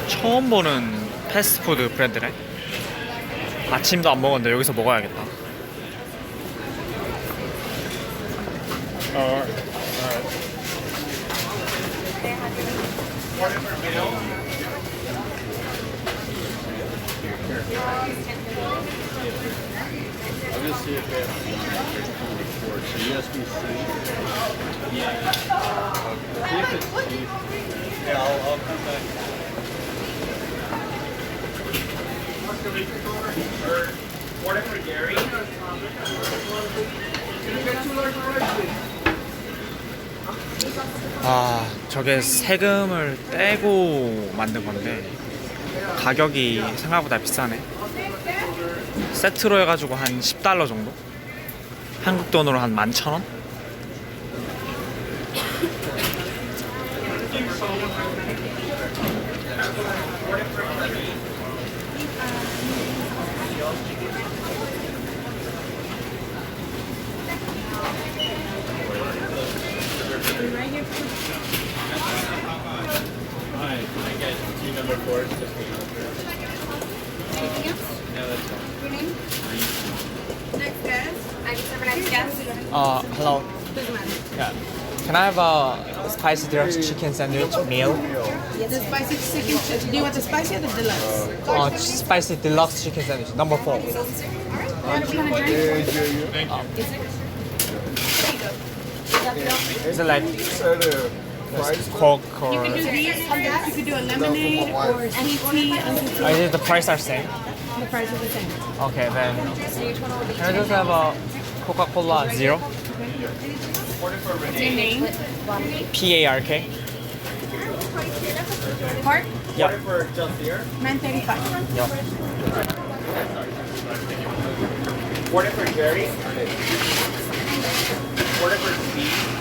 처음 보는 패스트푸드 브랜드네. 아침도 안 먹었는데 여기서 먹어야겠다. I'll just see if they have report. So USB-C. Yeah. See if it's cheap. Yeah, I'll come back. Order for Gary. 아, 저게 세금을 떼고 만든 건데 가격이 생각보다 비싸네. 세트로 해가지고 한 10달러 정도? 한국 돈으로 한 11,000원? Hi, I get T number 4. Anything else? No, that's all. Your name? Next guest. I can serve a next guest. Hello. Doesn't matter. Yeah. Can I have a spicy deluxe chicken sandwich meal? The spicy chicken. Do you want the spicy or the deluxe? Spicy deluxe chicken sandwich, number 4. What kind of drink? Thank you. Is it like Coke or... You can do these. You could do a lemonade or sweet tea. Is the price are same? The price is the same. Okay, then can I just have a Coca-Cola Zero? What's your name? PARK? Park? Yep. For just here. 935. Yep. Order for Gary. Order for Steve.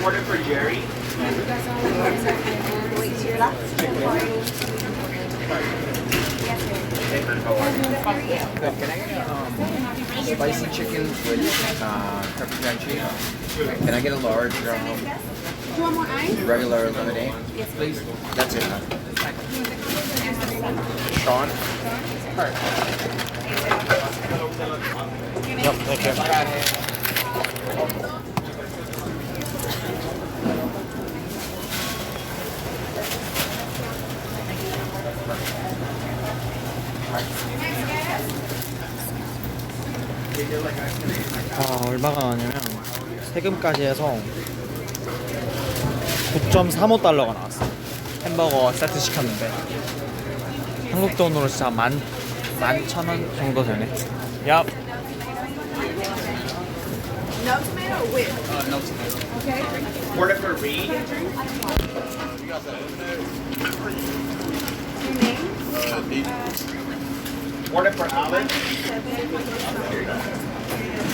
Order for Jerry. Spicy chicken with pepper Can I get a large Do you want more ice? regular lemonade, please? That's it. Sean? Yep, thank you. 얼마가 나왔냐면 세금까지 해서 9.35달러가 나왔어. 햄버거 세트 시켰는데 한국 돈으로 진짜 11,000원 정도 되네. 얍. No tomato or with? No tomato. Okay. Order for Reed. Your name? Order for Alex.